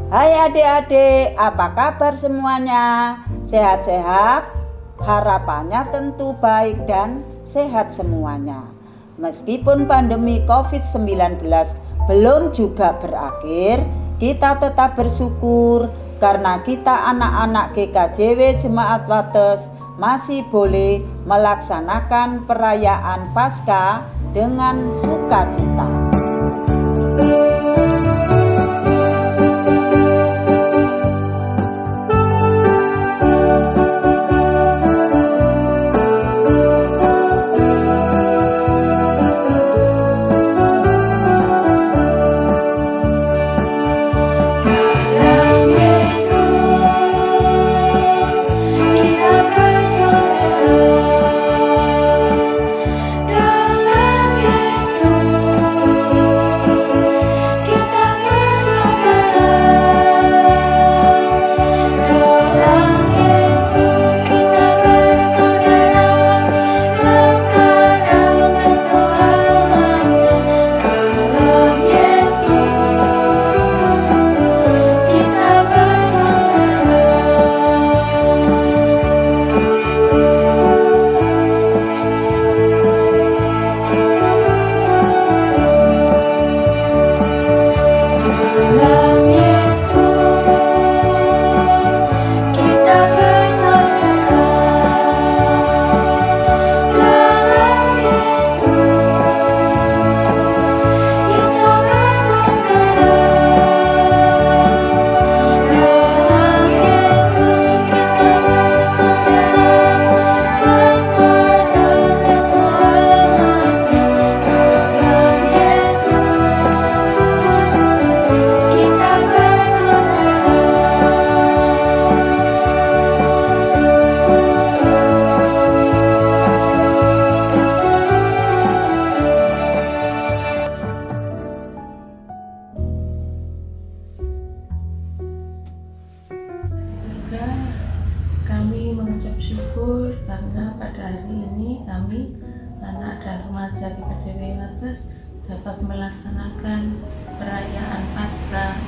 Hai adik-adik, apa kabar semuanya? Sehat-sehat? Harapannya tentu baik dan sehat semuanya. Meskipun pandemi COVID-19 belum juga berakhir, kita tetap bersyukur karena kita anak-anak GKJW Jemaat Wates masih boleh melaksanakan perayaan Paskah dengan sukacita. Kami mengucap syukur karena pada hari ini kami anak dan remaja GKJW Wates dapat melaksanakan perayaan Paskah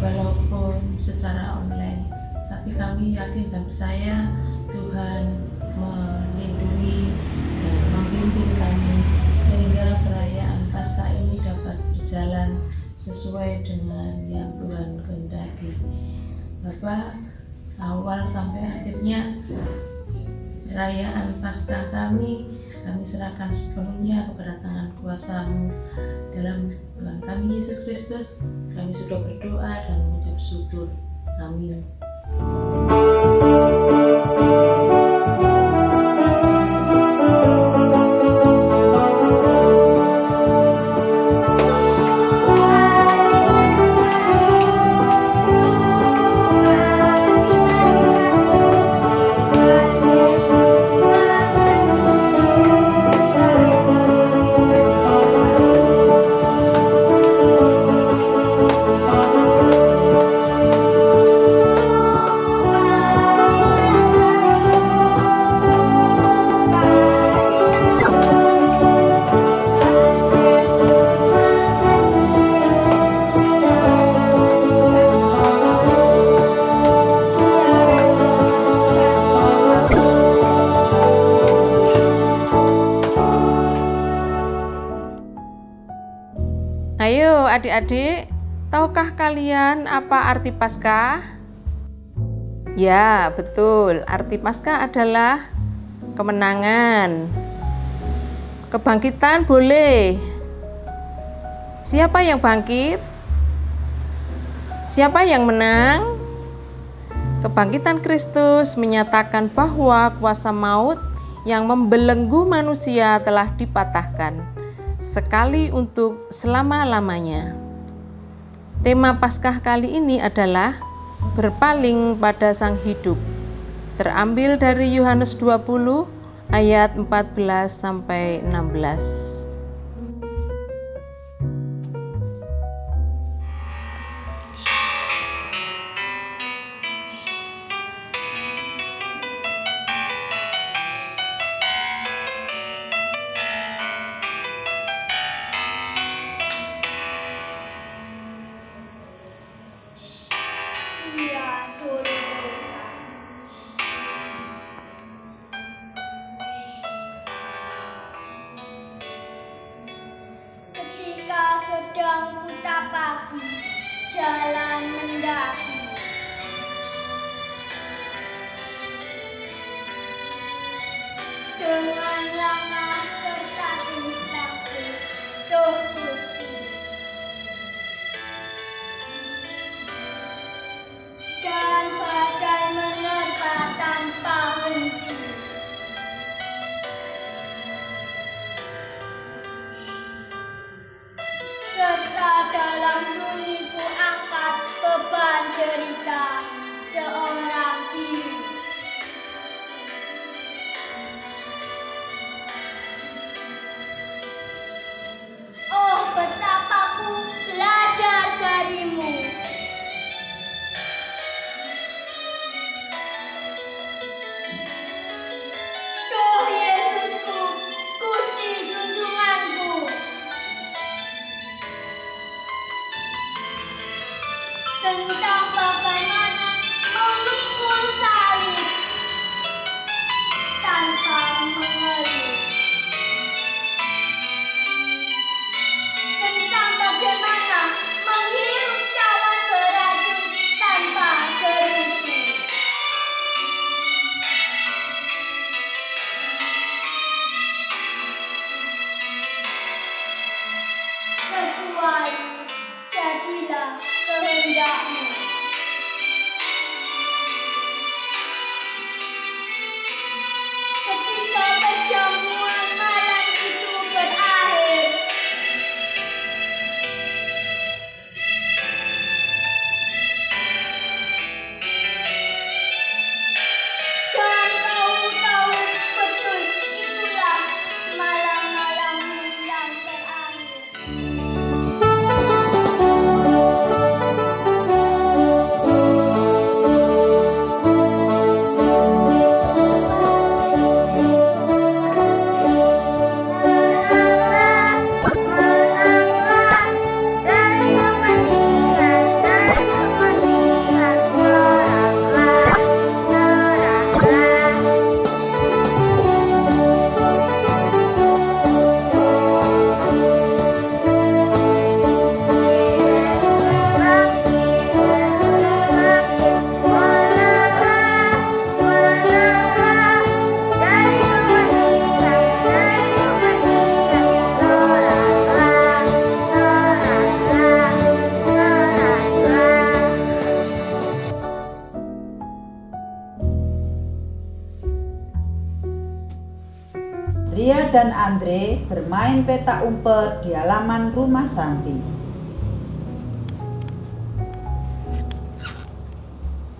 walaupun secara online. Tapi kami yakin dan percaya Tuhan melindungi dan membimbing kami sehingga perayaan Paskah ini dapat berjalan sesuai dengan yang Tuhan kehendaki. Bapak, awal sampai akhirnya perayaan Paskah kami serahkan sepenuhnya kepada tangan kuasa-Mu. Dalam Tuhan kami Yesus Kristus, kami sudah berdoa dan mengucap syukur. Amin. Ayo adik-adik, tahukah kalian apa arti Paskah? Ya, betul. Arti Paskah adalah kemenangan. Kebangkitan boleh. Siapa yang bangkit? Siapa yang menang? Kebangkitan Kristus menyatakan bahwa kuasa maut yang membelenggu manusia telah dipatahkan sekali untuk selama-lamanya. Tema Paskah kali ini adalah berpaling pada Sang Hidup. Terambil dari Yohanes 20 ayat 14 sampai 16. Via Dolorosa. Ketika sedang kutapaki jalan mendaki, dengan langkah tertatih-tatih, Duh Gusti, dan badai menerpa tanpa henti. Serta dalam sunyi ku angkat beban derita seorang diri. Oh, betapa ku belajar darimu. Duh Yesusku, Gusti junjunganku, tentang bagaimana memikul salib tanpa mengeluh, tentang bagaimana menghirup cawan beracun tanpa gerutu. Kecuali jadilah kehendakmu. Ketika perjamuan malam itu berakhir, dan kau tahu betul itulah malam-malammu yang terakhir. Ria dan Andre bermain petak umpet di halaman rumah Santi.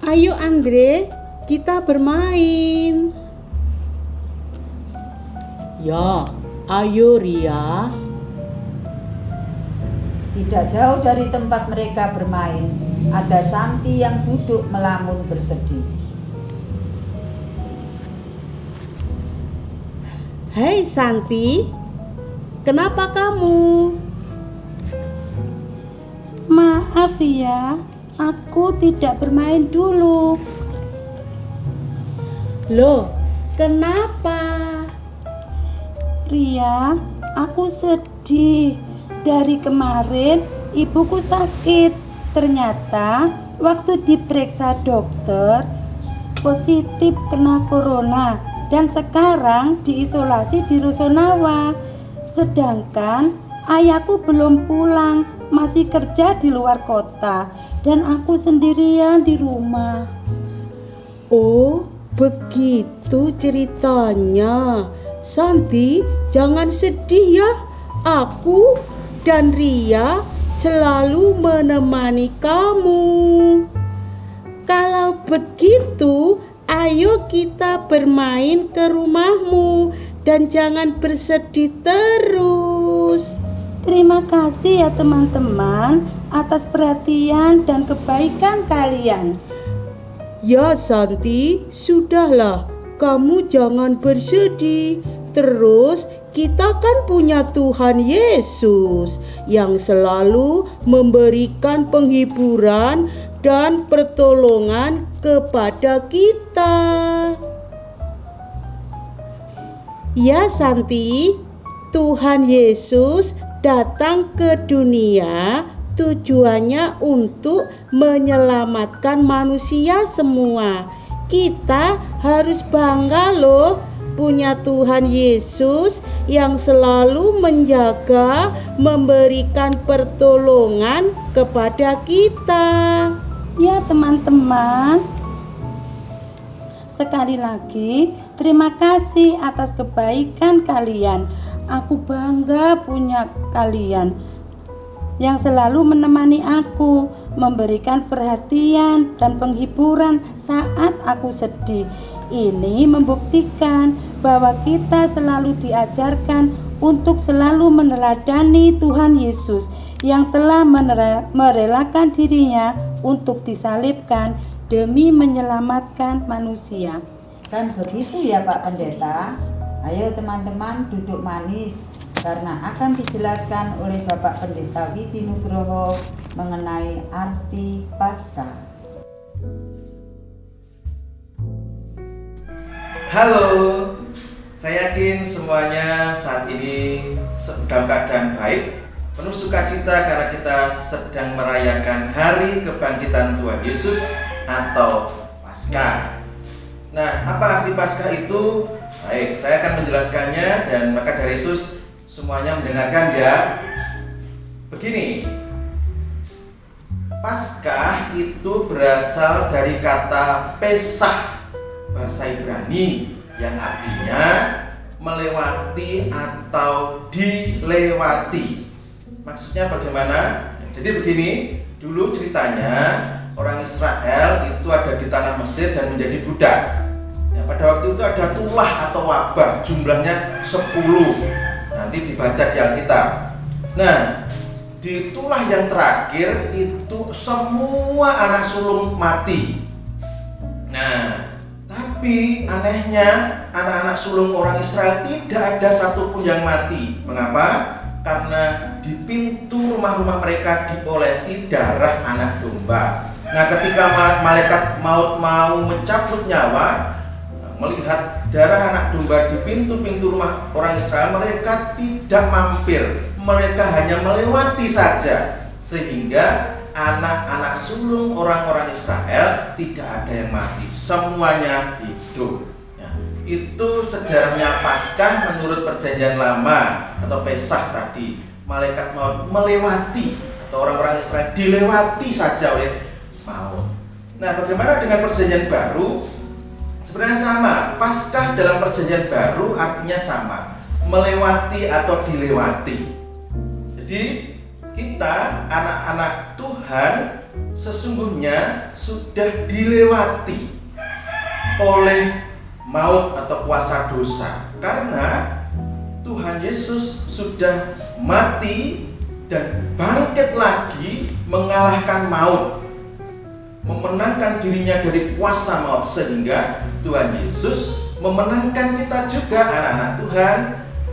Ayo Andre, kita bermain. Ya, ayo Ria. Tidak jauh dari tempat mereka bermain, ada Santi yang duduk melamun bersedih. Hei Santi, kenapa kamu? Maaf ya, aku tidak bermain dulu. Loh, kenapa? Ria, aku sedih. Dari kemarin ibuku sakit. Ternyata waktu diperiksa dokter positif kena corona dan sekarang diisolasi di Rusunawa. Sedangkan ayahku belum pulang, masih kerja di luar kota dan aku sendirian di rumah. Oh, begitu ceritanya. Santi, jangan sedih ya. Aku dan Ria selalu menemani kamu. Kalau begitu, ayo kita bermain ke rumahmu dan jangan bersedih terus. Terima kasih ya teman-teman atas perhatian dan kebaikan kalian. Ya Santi, sudahlah, kamu jangan bersedih. Terus kita kan punya Tuhan Yesus yang selalu memberikan penghiburan dan pertolongan kepada kita. Ya Santi, Tuhan Yesus datang ke dunia tujuannya untuk menyelamatkan manusia semua. Kita harus bangga loh punya Tuhan Yesus yang selalu menjaga, memberikan pertolongan kepada kita. Ya teman-teman, sekali lagi terima kasih atas kebaikan kalian. Aku bangga punya kalian yang selalu menemani aku, memberikan perhatian dan penghiburan saat aku sedih. Ini membuktikan bahwa kita selalu diajarkan untuk selalu meneladani Tuhan Yesus yang telah merelakan dirinya untuk disalibkan demi menyelamatkan manusia. Dan begitu ya Pak Pendeta. Ayo teman-teman duduk manis, karena akan dijelaskan oleh Bapak Pendeta Widi Nugroho mengenai arti Paskah. Halo, saya yakin semuanya saat ini dalam keadaan baik, penuh sukacita karena kita sedang merayakan Hari Kebangkitan Tuhan Yesus atau Paskah. Nah, apa arti Paskah itu? Baik, saya akan menjelaskannya dan maka dari itu semuanya mendengarkan ya. Begini, Paskah itu berasal dari kata Pesach, bahasa Ibrani, yang artinya melewati atau dilewati. Maksudnya bagaimana? Jadi begini, dulu ceritanya orang Israel itu ada di tanah Mesir dan menjadi budak. Ya, pada waktu itu ada tulah atau wabah, jumlahnya 10. Nanti dibaca di Alkitab. Nah, di tulah yang terakhir itu semua anak sulung mati. Nah, tapi anehnya anak-anak sulung orang Israel tidak ada satupun yang mati. Mengapa? Karena di pintu rumah-rumah mereka diolesi darah anak domba. Nah, ketika malaikat maut mau mencabut nyawa, melihat darah anak domba di pintu-pintu rumah orang Israel, mereka tidak mampir, mereka hanya melewati saja, sehingga anak-anak sulung orang-orang Israel tidak ada yang mati, semuanya hidup. Ya, itu sejarahnya Paskah menurut Perjanjian Lama atau Pesach tadi. Malaikat maut melewati atau orang-orang Israel dilewati saja oleh maut. Nah, bagaimana dengan Perjanjian Baru? Sebenarnya sama. Paskah dalam Perjanjian Baru artinya sama, melewati atau dilewati. Jadi kita anak-anak Tuhan sesungguhnya sudah dilewati oleh maut atau kuasa dosa, karena Tuhan Yesus sudah mati dan bangkit lagi mengalahkan maut, memenangkan dirinya dari kuasa maut, sehingga Tuhan Yesus memenangkan kita juga anak-anak Tuhan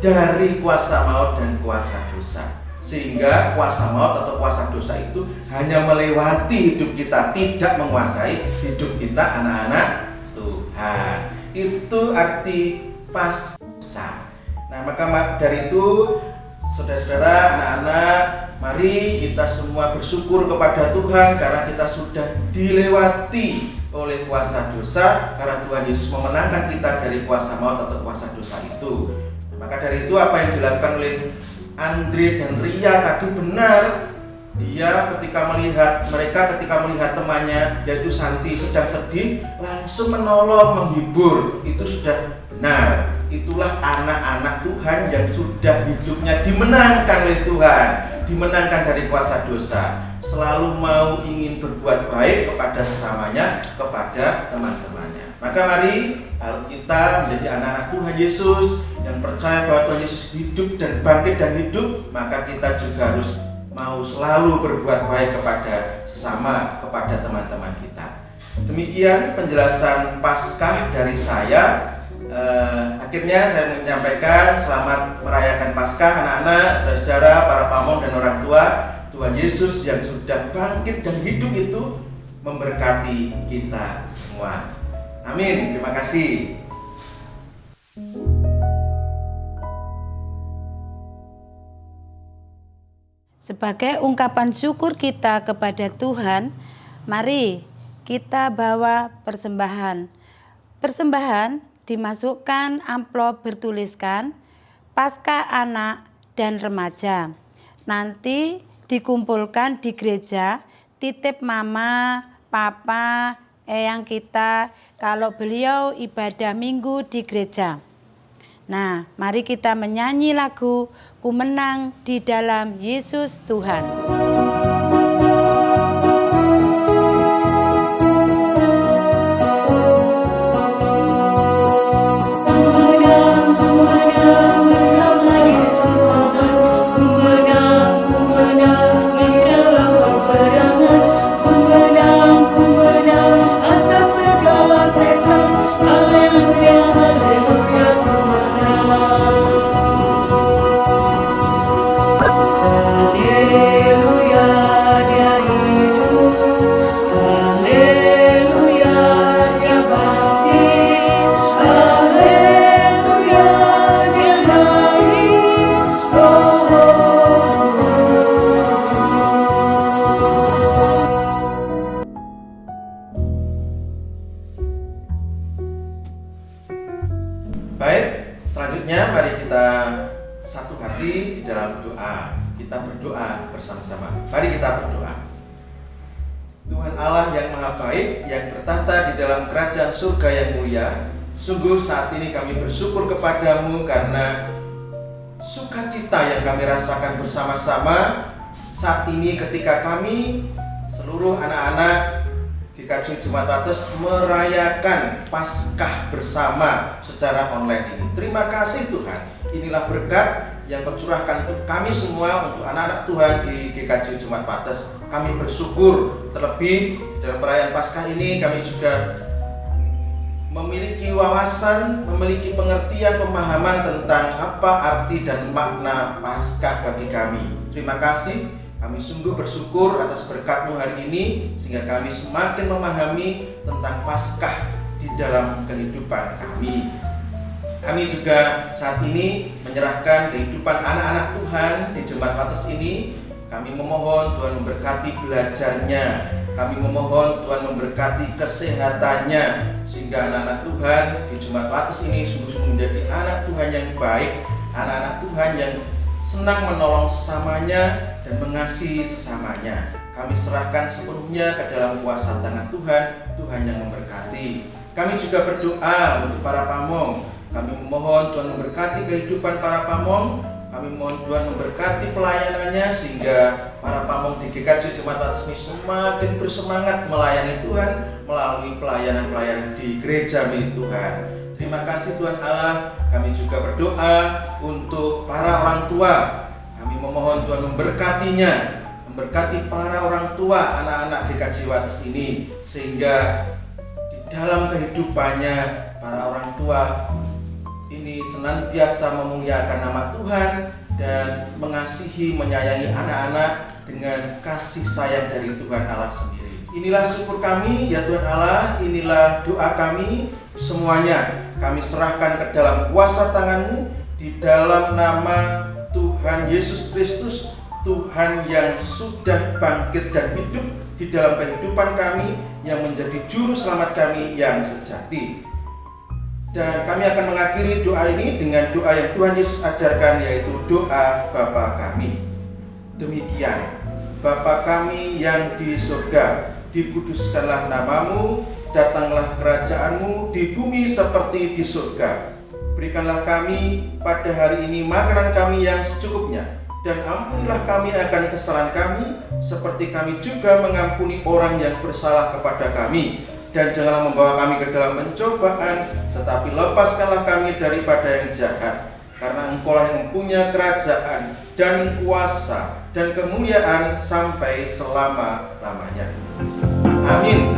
dari kuasa maut dan kuasa dosa. Sehingga kuasa maut atau kuasa dosa itu hanya melewati hidup kita, tidak menguasai hidup kita anak-anak Tuhan. Itu arti Paskah. Nah, maka dari itu saudara-saudara, anak-anak, mari kita semua bersyukur kepada Tuhan karena kita sudah dilewati oleh kuasa dosa, karena Tuhan Yesus memenangkan kita dari kuasa maut atau kuasa dosa itu. Nah, maka dari itu apa yang dilakukan oleh Andre dan Ria tadi benar. Dia ketika melihat temannya yaitu Santi sedang sedih, langsung menolong, menghibur. Itu sudah benar. Itulah anak-anak Tuhan yang sudah hidupnya dimenangkan oleh Tuhan, dimenangkan dari kuasa dosa, selalu mau ingin berbuat baik kepada sesamanya, kepada teman-temannya. Maka mari kita menjadi anak-anak Tuhan Yesus yang percaya bahwa Tuhan Yesus hidup dan bangkit dan hidup, maka kita juga harus mau selalu berbuat baik kepada sesama, kepada teman-teman kita. Demikian penjelasan Paskah dari saya. Akhirnya saya menyampaikan selamat merayakan Paskah anak-anak, saudara-saudara, para pamong dan orang tua. Tuhan Yesus yang sudah bangkit dan hidup itu memberkati kita semua. Amin. Terima kasih. Sebagai ungkapan syukur kita kepada Tuhan, mari kita bawa persembahan. Persembahan dimasukkan amplop bertuliskan Paskah Anak dan Remaja. Nanti dikumpulkan di gereja, titip mama, papa, eyang kita kalau beliau ibadah minggu di gereja. Nah, mari kita menyanyi lagu Ku Menang di Dalam Yesus Tuhan. Baik, selanjutnya mari kita satu hati di dalam doa. Kita berdoa bersama-sama. Mari kita berdoa. Tuhan Allah yang maha baik, yang bertahta di dalam kerajaan surga yang mulia, sungguh saat ini kami bersyukur kepadamu karena sukacita yang kami rasakan bersama-sama saat ini ketika kami seluruh anak-anak GKJ Jemaat Wates merayakan Paskah bersama secara online ini. Terima kasih Tuhan. Inilah berkat yang tercurahkan untuk kami semua, untuk anak-anak Tuhan di GKJ Jemaat Wates. Kami bersyukur, terlebih dalam perayaan Paskah ini kami juga memiliki wawasan, memiliki pengertian, pemahaman tentang apa arti dan makna Paskah bagi kami. Terima kasih. Kami sungguh bersyukur atas berkat-Mu hari ini sehingga kami semakin memahami tentang Paskah di dalam kehidupan kami. Kami juga saat ini menyerahkan kehidupan anak-anak Tuhan di Jemaat Wates ini. Kami memohon Tuhan memberkati belajarnya. Kami memohon Tuhan memberkati kesehatannya sehingga anak-anak Tuhan di Jemaat Wates ini sungguh-sungguh menjadi anak Tuhan yang baik, anak-anak Tuhan yang senang menolong sesamanya dan mengasihi sesamanya. Kami serahkan sepenuhnya ke dalam kuasa tangan Tuhan, Tuhan yang memberkati. Kami juga berdoa untuk para pamong. Kami memohon Tuhan memberkati kehidupan para pamong. Kami mohon Tuhan memberkati pelayanannya sehingga para pamong di GKJ Jemaat Wates ini semakin bersemangat melayani Tuhan melalui pelayanan-pelayanan di gereja milik Tuhan. Terima kasih Tuhan Allah. Kami juga berdoa untuk para orang tua. Kami memohon Tuhan memberkatinya, memberkati para orang tua anak-anak GKJ Wates ini sehingga di dalam kehidupannya para orang tua ini senantiasa memuliakan nama Tuhan dan mengasihi, menyayangi anak-anak dengan kasih sayang dari Tuhan Allah sendiri. Inilah syukur kami ya Tuhan Allah, inilah doa kami. Semuanya kami serahkan ke dalam kuasa tangan-Mu di dalam nama Tuhan Yesus Kristus, Tuhan yang sudah bangkit dan hidup di dalam kehidupan kami, yang menjadi juru selamat kami yang sejati. Dan kami akan mengakhiri doa ini dengan doa yang Tuhan Yesus ajarkan, yaitu doa Bapa kami. Demikian, Bapa kami yang di surga, dikuduskanlah nama-Mu, datanglah kerajaan-Mu di bumi seperti di surga. Berikanlah kami pada hari ini makanan kami yang secukupnya, dan ampunilah kami akan kesalahan kami, seperti kami juga mengampuni orang yang bersalah kepada kami. Dan janganlah membawa kami ke dalam pencobaan, tetapi lepaskanlah kami daripada yang jahat. Karena Engkau-lah yang mempunyai kerajaan dan kuasa dan kemuliaan sampai selama-lamanya. Amin.